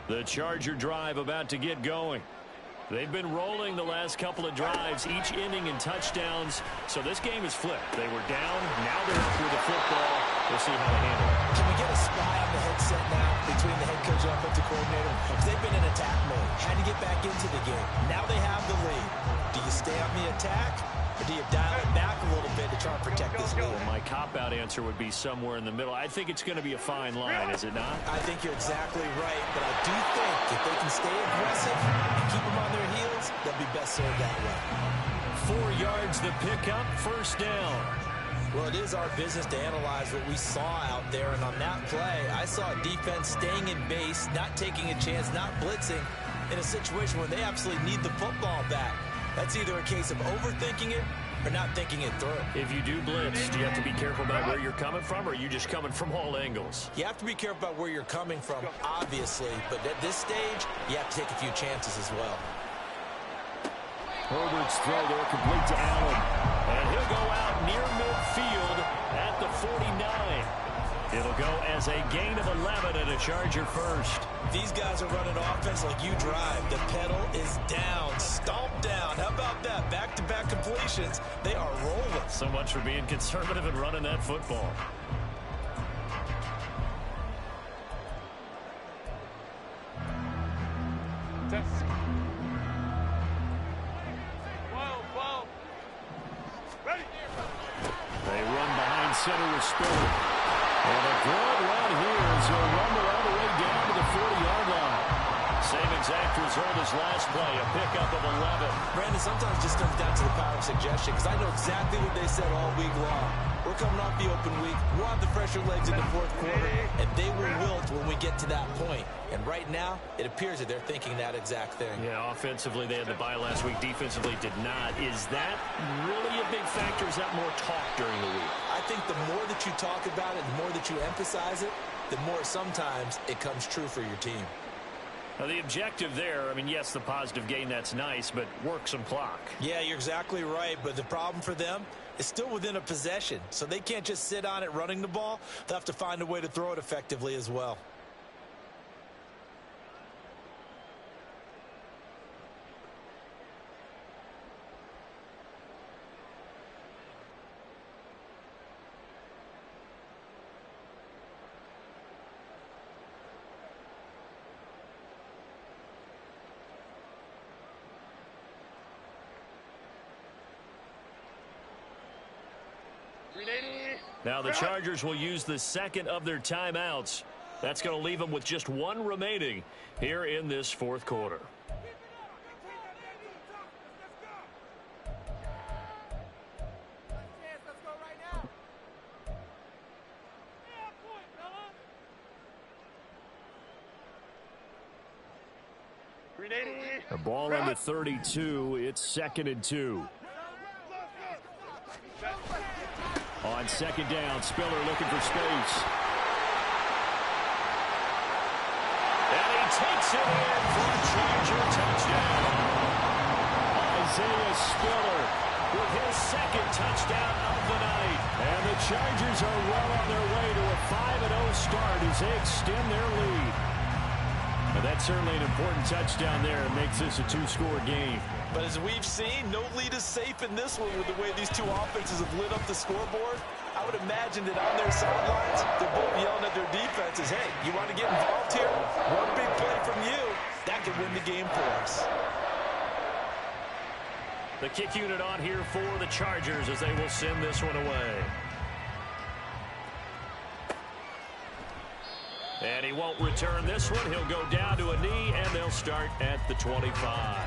The Charger drive about to get going. They've been rolling the last couple of drives, each ending in touchdowns. So this game is flipped. They were down. Now they're up with the football. We'll see how they handle it. Can we get a spy on the headset now between the head coach and offensive coordinator? Because they've been in attack mode. Had to get back into the game. Now they have the lead. Do you stay on the attack? Or do you dial it back a little bit to try and protect this lead? Well, my cop-out answer would be somewhere in the middle. I think it's going to be a fine line, is it not? I think you're exactly right, but I do think if they can stay aggressive and keep them on their heels, they'll be best served that way. 4 yards the pickup, 1st down. Well, it is our business to analyze what we saw out there, and on that play, I saw a defense staying in base, not taking a chance, not blitzing, in a situation where they absolutely need the football back. That's either a case of overthinking it or not thinking it through. If you do blitz, do you have to be careful about where you're coming from, or are you just coming from all angles? You have to be careful about where you're coming from, obviously, but at this stage, you have to take a few chances as well. Herbert's throw there complete to Allen. And he'll go out near midfield at the 49. It'll go as a gain of 11 and a Charger first. These guys are running offense like you drive. The pedal is down, stomped down. How about that? Back-to-back completions. They are rolling. So much for being conservative and running that football. center with Spiller. And a good run here as he'll rumble all the way down to the 40-yard line. Same exact result as last play, a pickup of 11. Brandon, sometimes it just comes down to the power of suggestion, because I know exactly what they said all week long. We're coming off the open week. We'll have the fresher legs in the fourth quarter, and they will wilt when we get to that point. And right now, it appears that they're thinking that exact thing. Yeah, offensively, they had the bye last week. Defensively, did not. Is that really a big factor? Is that more talk during the week? I think the more that you talk about it, the more that you emphasize it, the more sometimes it comes true for your team. Now, the objective there, I mean, yes, the positive gain, that's nice, but work some clock. Yeah, you're exactly right, but the problem for them is still within a possession, so they can't just sit on it running the ball. They'll have to find a way to throw it effectively as well. Now the Chargers will use the second of their timeouts. That's going to leave them with just one remaining here in this fourth quarter. The ball on the 32. It's 2nd and 2. On second down, Spiller looking for space. And he takes it in for a Charger touchdown. Isaiah Spiller With his second touchdown of the night. And the Chargers are well on their way to a 5-0 start as they extend their lead. And that's certainly an important touchdown there. It makes this a 2-score game. But as we've seen, no lead is safe in this one with the way these two offenses have lit up the scoreboard. I would imagine that on their sidelines, they're both yelling at their defenses, hey, you want to get involved here? One big play from you, that could win the game for us. The kick unit on here for the Chargers as they will send this one away. And he won't return this one. He'll go down to a knee, and they'll start at the 25.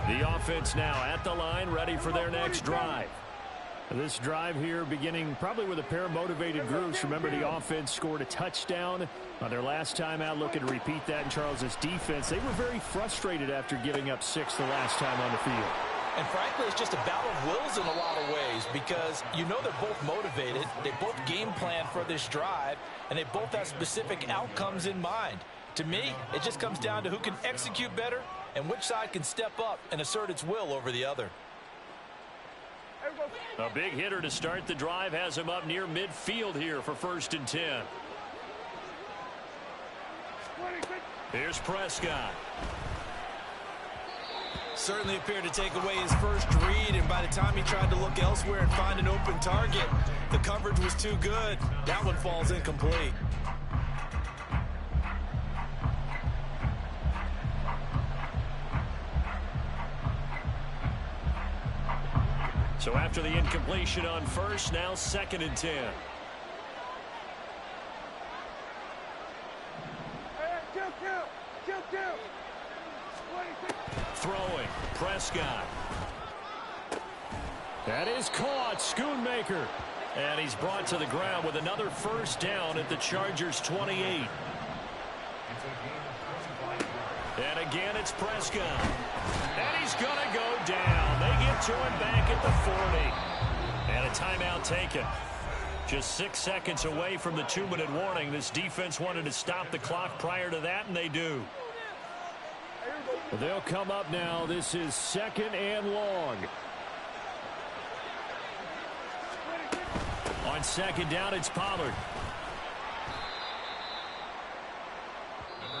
The offense now at the line, ready for their next drive. This drive here beginning probably with a pair of motivated groups. Remember, the offense scored a touchdown on their last time out. Looking to repeat that in Charles's defense. They were very frustrated after giving up 6 the last time on the field. And frankly, it's just a battle of wills in a lot of ways because you know they're both motivated. They both game plan for this drive, and they both have specific outcomes in mind. To me, it just comes down to who can execute better and which side can step up and assert its will over the other. A big hitter to start the drive has him up near midfield here for 1st and 10. Here's Prescott. Certainly appeared to take away his first read, and by the time he tried to look elsewhere and find an open target, the coverage was too good. That one falls incomplete. So after the incompletion on first, now 2nd and 10. Throwing, Prescott. That is caught. Schoonmaker. And he's brought to the ground with another 1st down at the Chargers' 28. And again, it's Prescott. And he's going to go down. They get to him back at the 40. And a timeout taken. Just 6 seconds away from the 2-minute warning. This defense wanted to stop the clock prior to that, and they do. They'll come up now. This is 2nd and long. On 2nd down, it's Pollard.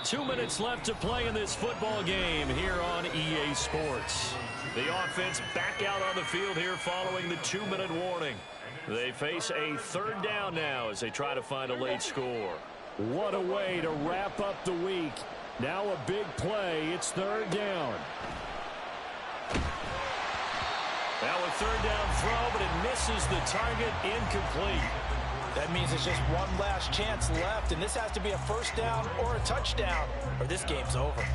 2 minutes left to play in this football game here on EA Sports. The offense back out on the field here following the 2-minute warning. They face a third down now as they try to find a late score. What a way to wrap up the week. Now a big play. It's third down. Now a third down throw, but it misses the target, incomplete. That means it's just one last chance left, and this has to be a first down or a touchdown, or this game's over.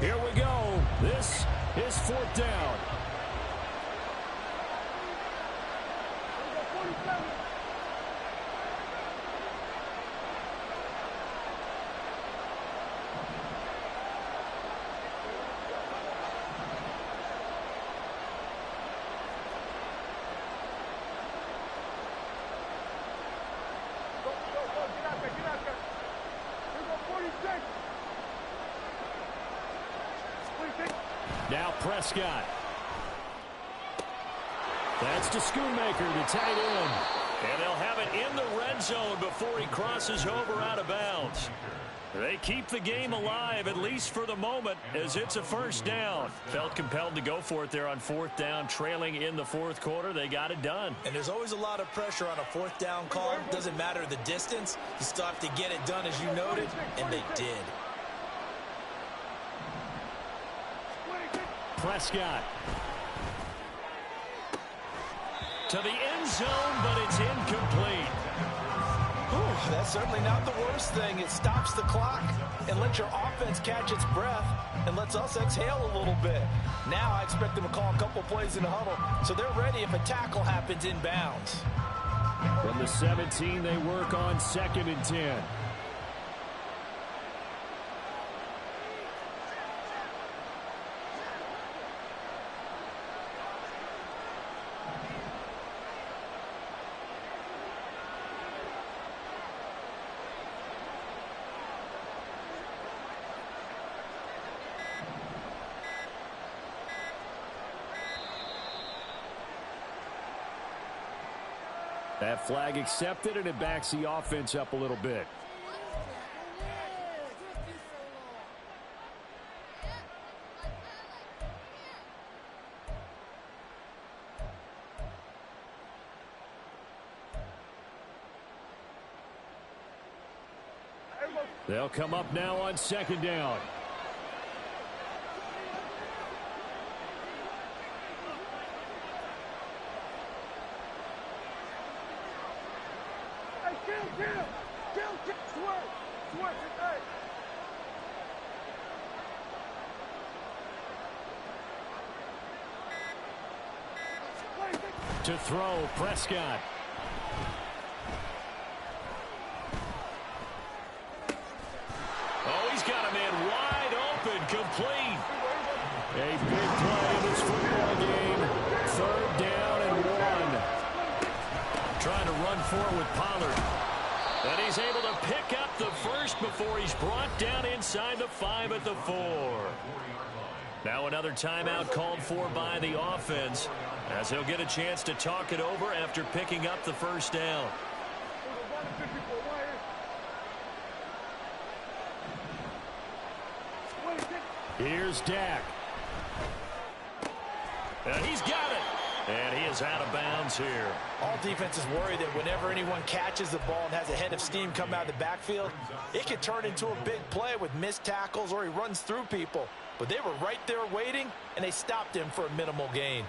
Here we go. This is fourth down. Now Prescott. That's to Schoonmaker, the tight end. And they'll have it in the red zone before he crosses over out of bounds. They keep the game alive, at least for the moment, as it's a first down. Felt compelled to go for it there on fourth down, trailing in the fourth quarter. They got it done. And there's always a lot of pressure on a fourth down call. Doesn't matter the distance. You still have to get it done, as you noted, and they did. Prescott. To the end zone, but it's incomplete. Whew, that's certainly not the worst thing. It stops the clock and lets your offense catch its breath and lets us exhale a little bit. Now I expect them to call a couple plays in the huddle, so they're ready if a tackle happens inbounds. From the 17, they work on 2nd and 10. That flag accepted, and it backs the offense up a little bit. They'll come up now on 2nd down. To throw, Prescott. Oh, he's got a man wide open, complete. A big play in this football game. Third down and 1. Trying to run forward with Pollard. And he's able to pick up the first before he's brought down inside the 5 at the 4. Now another timeout called for by the offense, as he'll get a chance to talk it over after picking up the first down. Here's Dak. And he's got it. And he is out of bounds here. All defenses worry that whenever anyone catches the ball and has a head of steam come out of the backfield, it can turn into a big play with missed tackles or he runs through people. But they were right there waiting, and they stopped him for a minimal gain.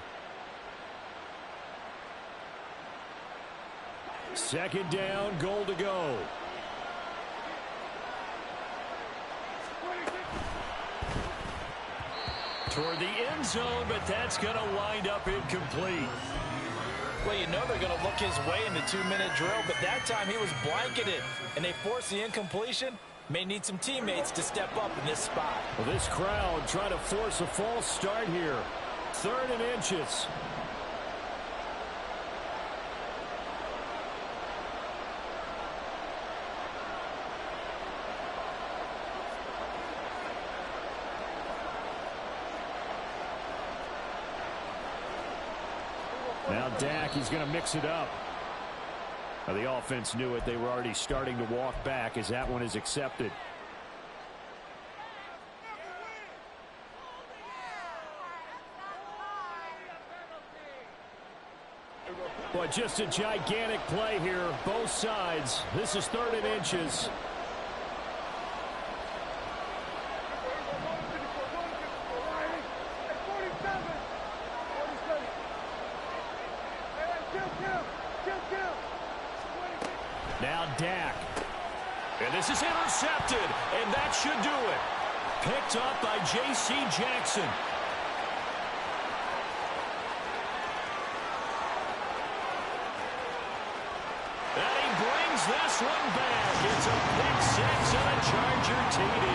2nd down, goal to go. Toward the end zone, but that's going to wind up incomplete. Well, you know they're going to look his way in the 2-minute drill, but that time he was blanketed, and they forced the incompletion. May need some teammates to step up in this spot. Well, this crowd trying to force a false start here. 3rd and inches. Now Dak, he's going to mix it up. Well, the offense knew it. They were already starting to walk back as that one is accepted. But just a gigantic play here, both sides. This is 3rd and inches. Now Dak. And this is intercepted, and that should do it. Picked up by J.C. Jackson. And he brings this one back. It's a pick six and a Charger TD.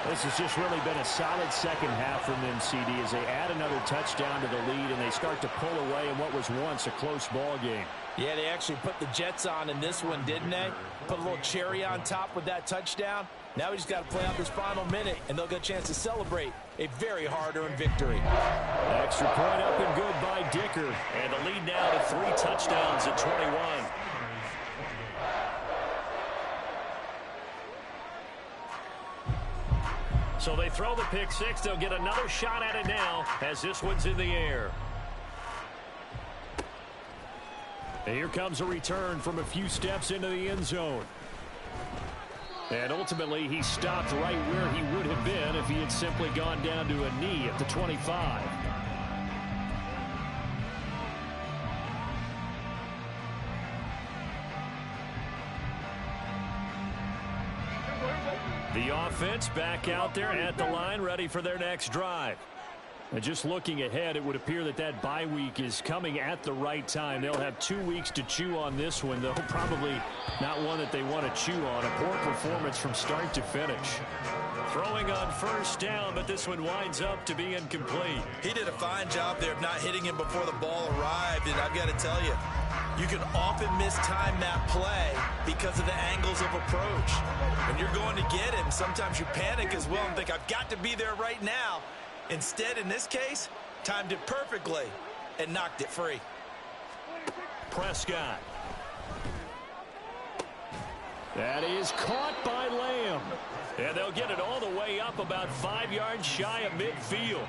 This has just really been a solid second half from them, CD, as they add another touchdown to the lead and they start to pull away in what was once a close ball game. Yeah, they actually put the Jets on in this one, didn't they? Put a little cherry on top with that touchdown. Now we just got to play out this final minute, and they'll get a chance to celebrate a very hard-earned victory. Extra point up and good by Dicker. And the lead now to 3 touchdowns at 21. So they throw the pick six. They'll get another shot at it now as this one's in the air. And here comes a return from a few steps into the end zone. And ultimately, he stopped right where he would have been if he had simply gone down to a knee at the 25. The offense back out there at the line, ready for their next drive. And just looking ahead, it would appear that that bye week is coming at the right time. They'll have 2 weeks to chew on this one, though probably not one that they want to chew on. A poor performance from start to finish. Throwing on first down, but this one winds up to be incomplete. He did a fine job there of not hitting him before the ball arrived, and I've got to tell you, you can often mistime that play because of the angles of approach. When you're going to get him, sometimes you panic as well and think, I've got to be there right now. Instead, in this case, timed it perfectly and knocked it free. Prescott. That is caught by Lamb. And they'll get it all the way up about 5 yards shy of midfield.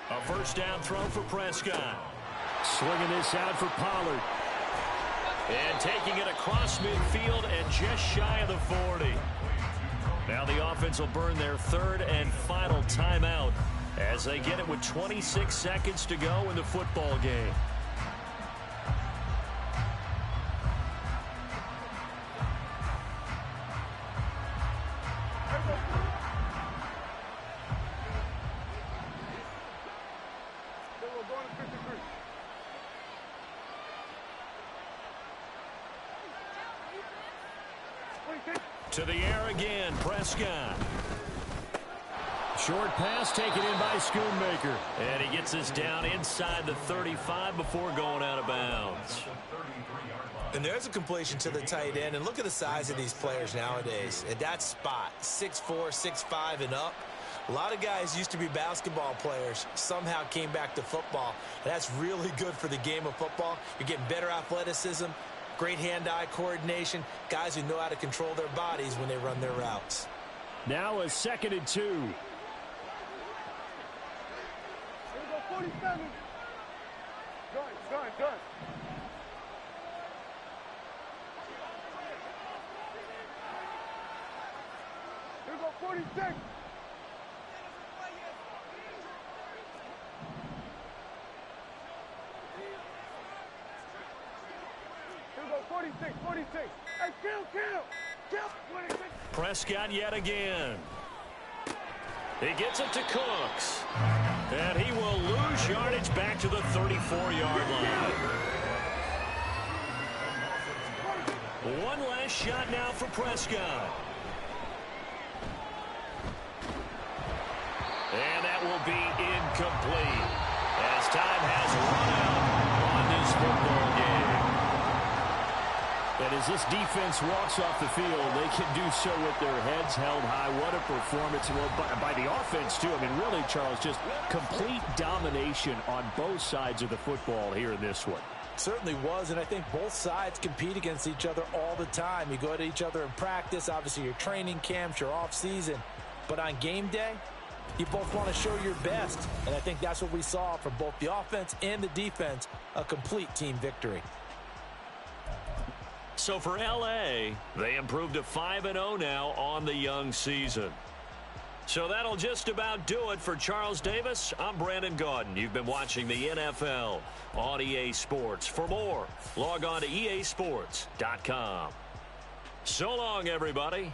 A first down throw for Prescott. Swinging this out for Pollard. And taking it across midfield and just shy of the 40. Now the offense will burn their 3rd and final timeout as they get it with 26 seconds to go in the football game. To the air again, Prescott. Short pass taken in by Schoonmaker. And he gets this down inside the 35 before going out of bounds. And there's a completion to the tight end. And look at the size of these players nowadays. At that spot, 6'4", 6'5", and up. A lot of guys used to be basketball players, somehow came back to football. And that's really good for the game of football. You're getting better athleticism, great hand-eye coordination, guys who know how to control their bodies when they run their routes. Now a 2nd and 2. Here we go, 47. Gun. Here we go, 46. Here we go, 46. Hey, kill. 26. Prescott yet again. He gets it to Cooks. And he will lose yardage back to the 34-yard line. One last shot now for Prescott. And that will be incomplete as time has run out on this football game. And as this defense walks off the field, they can do so with their heads held high. What a performance. Well, by the offense, too. I mean, really, Charles, just complete domination on both sides of the football here in this one. Certainly was, and I think both sides compete against each other all the time. You go at each other in practice, obviously your training camps, your off-season. But on game day, you both want to show your best. And I think that's what we saw from both the offense and the defense, a complete team victory. So for L.A., they improved to 5-0 now on the young season. So that'll just about do it for Charles Davis. I'm Brandon Gaudin. You've been watching the NFL on EA Sports. For more, log on to easports.com. So long, everybody.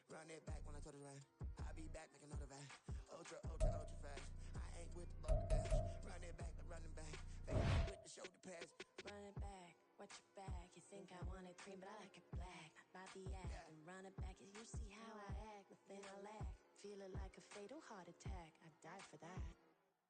Run it back when I told it right. I'll be back, make another back. Ultra, ultra, ultra fast. I ain't with the bubble dash. Run it back, I'm running back. Fake with the shoulder pads. Run it back, watch your back. You think I want it cream, but I like it black. Not the act, and run it back. You see how I act, nothing I lack. Feeling like a fatal heart attack. I'd die for that.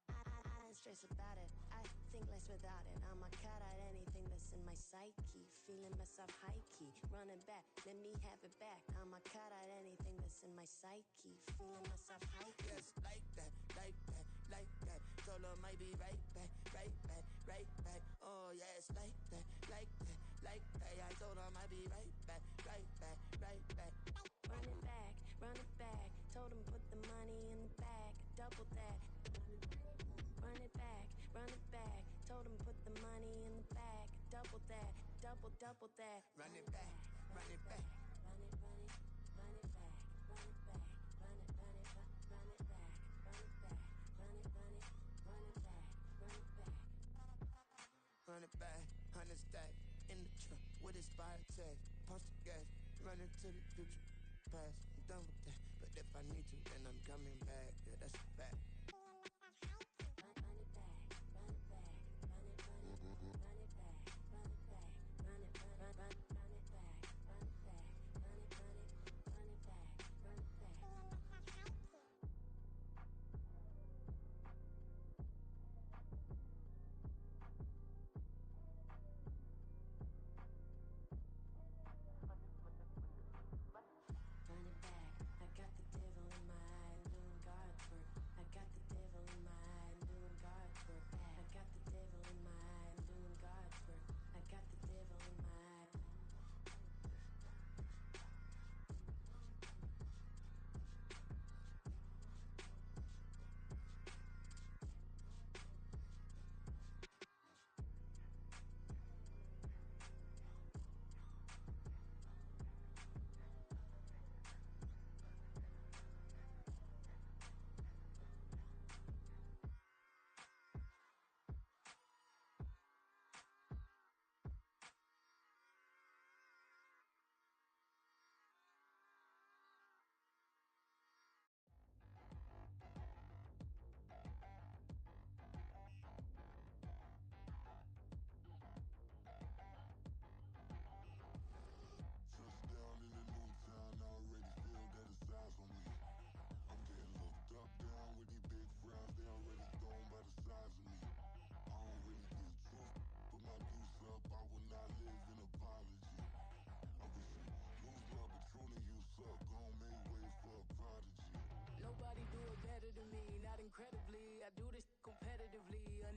I ain't stressed about it. I think less without it. I'ma cut out anything that's in my psyche. Feeling myself high key. Running back, let me have it back. I'ma cut out anything that's in my psyche. Feeling myself high key. Yes, like that, like that, like that. Solo might be right back, right back, right back. Oh yes, like that, like that, like that. I told her I might be right back, right back, right back. Run it back, run it back. Told him put the money in the bag. Double that. Run it back, run it back. Told him put the money in the bag. Double that, double that. Run it back, run it back. Run it, run it, run it back. Run it back, run it, run it, run it back. Run it back, run it, run it, run it back. Run it back. Run it back, 100 stack in the trunk with expired tag. Punch the gas, run into the future. Past, I'm done with that. But if I need to, then I'm coming back. Yeah, that's a fact. Run it back. I got the devil in my eye doing God's work. I got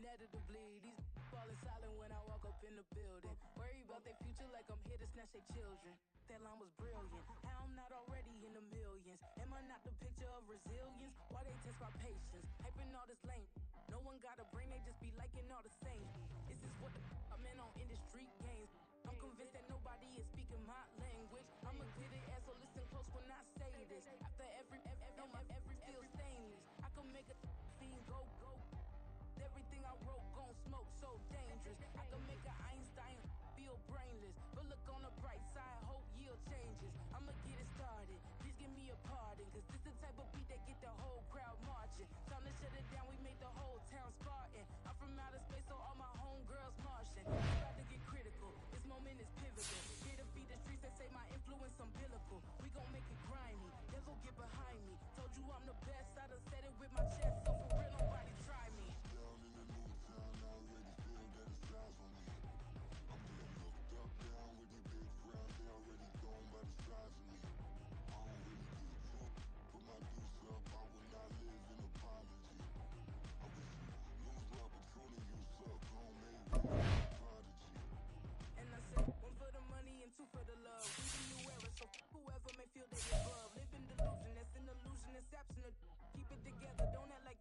inevitably. These falling silent when I walk up in the building. Worry about their future like I'm here to snatch their children. That line was brilliant. How I'm not already in the millions? Am I not the picture of resilience? Why they test my patience? Hyping all this lame. No one got a brain, they just be liking all the same. This is what the I'm in on industry games. I'm convinced that nobody is speaking my language. I'm a good ass, so listen close when I say this. After every feel stainless. I can make a fiend go. Everything I wrote gon' smoke, so dangerous. I can make an Einstein feel brainless. But look on the bright side, hope yield changes. I'ma get it started, please give me a pardon. Cause this the type of beat that get the whole crowd marching. Time to shut it down, we made the whole town Spartan. I'm from outer space, so all my homegirls Martian. It's about to get critical, this moment is pivotal. Here to feed the streets that say my influence umbilical. We gon' make it grimy, never get behind me. Told you I'm the best, I done said it with my chest. So for real, nobody try me. Down in the new town, I already feel that it's time for me. I'm getting looked up, down with these big frowns, they already gone by the size of me. I don't really give a fuck, put my deuce up, I will not live in apology. I wish you lose my opportunity, you suck, homemade with a prodigy. And I said, one for the money and two for the love. We the new era, so whoever may feel they above. Live in delusion, that's an illusion, it's absent. Keep it together, don't act like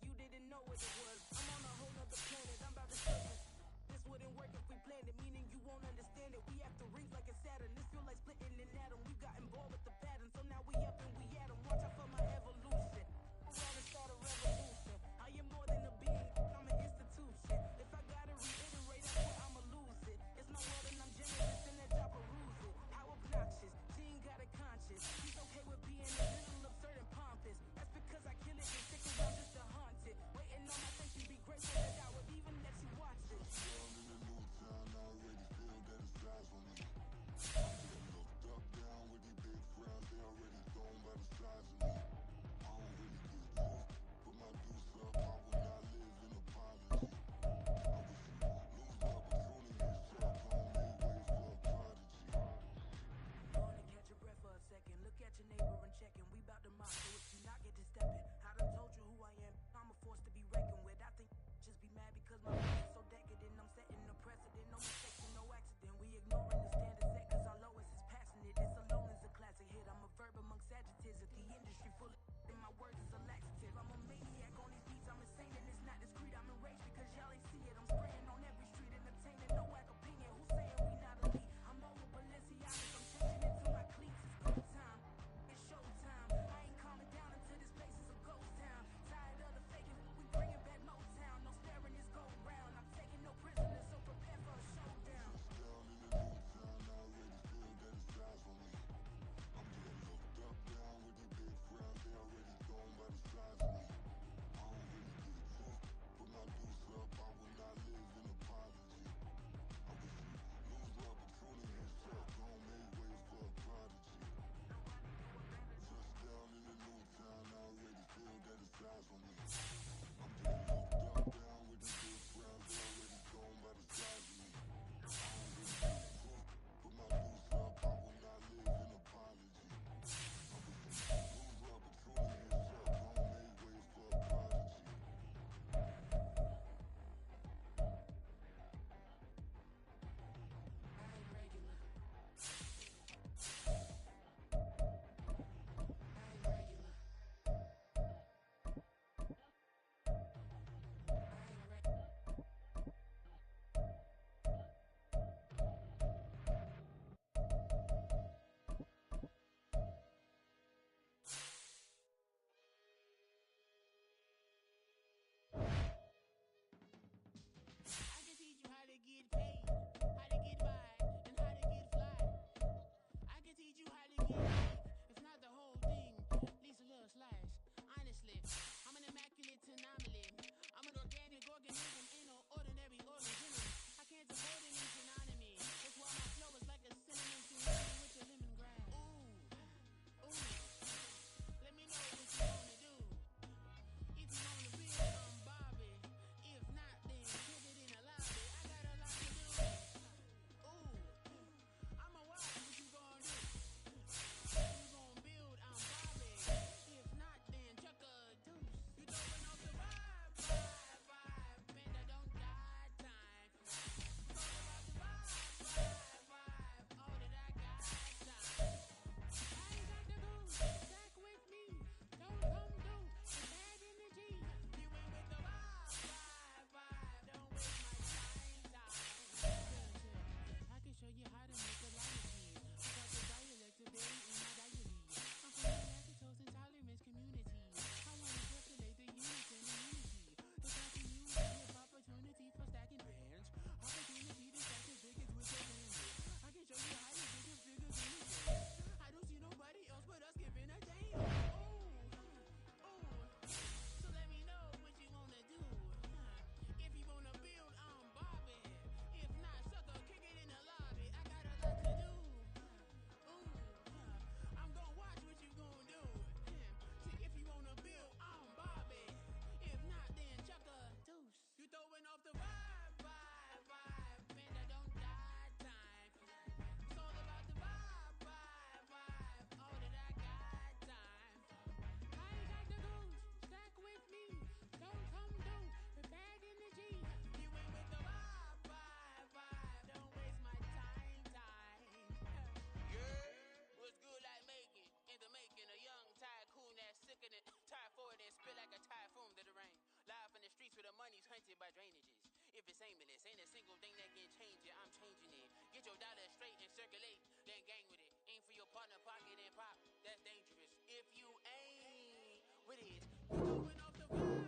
by drainages. If it's aimless, ain't a single thing that can change it. I'm changing it. Get your dollar straight and circulate, then gang with it. Aim for your partner, pocket and pop. That's dangerous. If you ain't with it, you going off the vibe.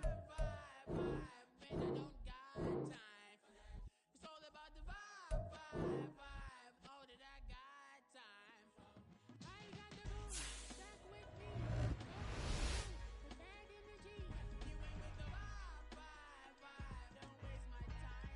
Man, I don't got time for that. It's all about the vibe. All that I got time for. I got the groove, stuck with me. Put that energy. You ain't with the vibe. Don't waste my time.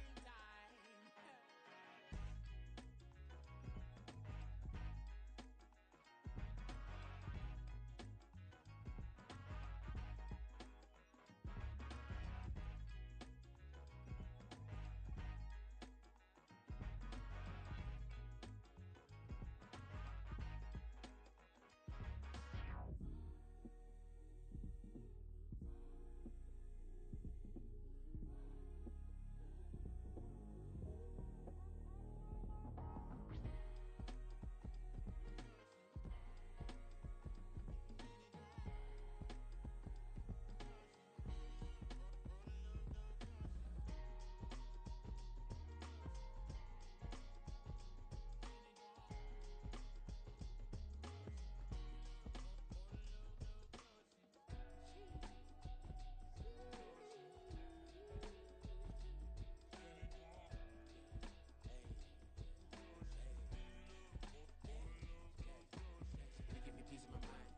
Give me peace of my mind,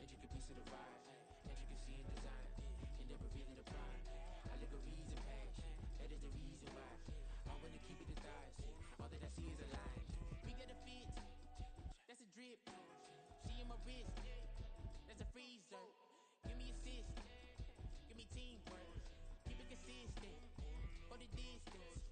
intricate piece of the vibe, intricacy in design, end up revealing the prime. Allegories and passion, that is the reason why I wanna keep it the thighs. All that I see is a line. We get a fit, that's a drip. She in my wrist, that's a freezer. Give me assist, give me teamwork, keep it consistent for the distance.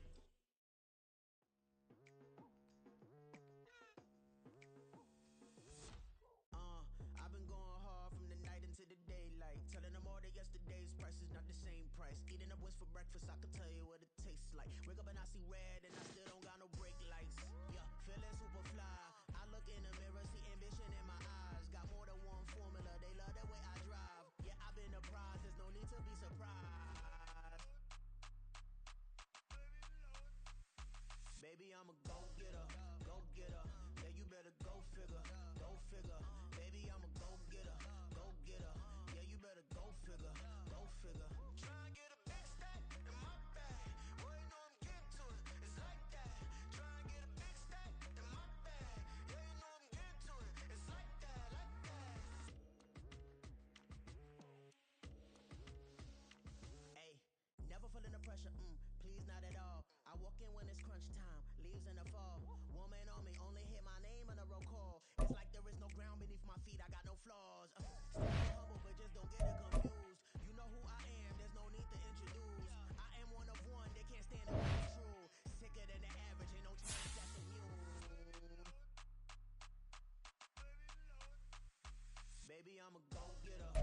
I've been going hard from the night into the daylight. Telling them all that yesterday's price is not the same price. Eating up wings for breakfast, I can tell you what it tastes like. Wake up and I see red and I still don't got no brake lights. Yeah, feeling super fly. I look in the mirror, see ambition in my eyes. Got more than one formula, they love the way I drive. Yeah, I've been a prize, there's no need to be surprised. Baby, I'm a go-getter, go-getter. Yeah, you better go figure, go figure. Baby, I'm a go-getter, go-getter. Yeah, you better go figure, go figure. Try and get a big stack in my bag. Boy, you know I'm getting to it, it's like that. Try and get a big stack in my bag. Yeah, you know I'm getting to it, it's like that, like that. Hey, never feeling the pressure, please not at all. I walk in when it's crunch time, leaves in the fall. Woman on me, only hit my name on a roll call. It's like there is no ground beneath my feet, I got no flaws. Stay humble, but just don't get it confused. You know who I am, there's no need to introduce. I am one of one, they can't stand to be true. Sicker than the average, ain't no chance that's immune. Baby, I'm a go-getter,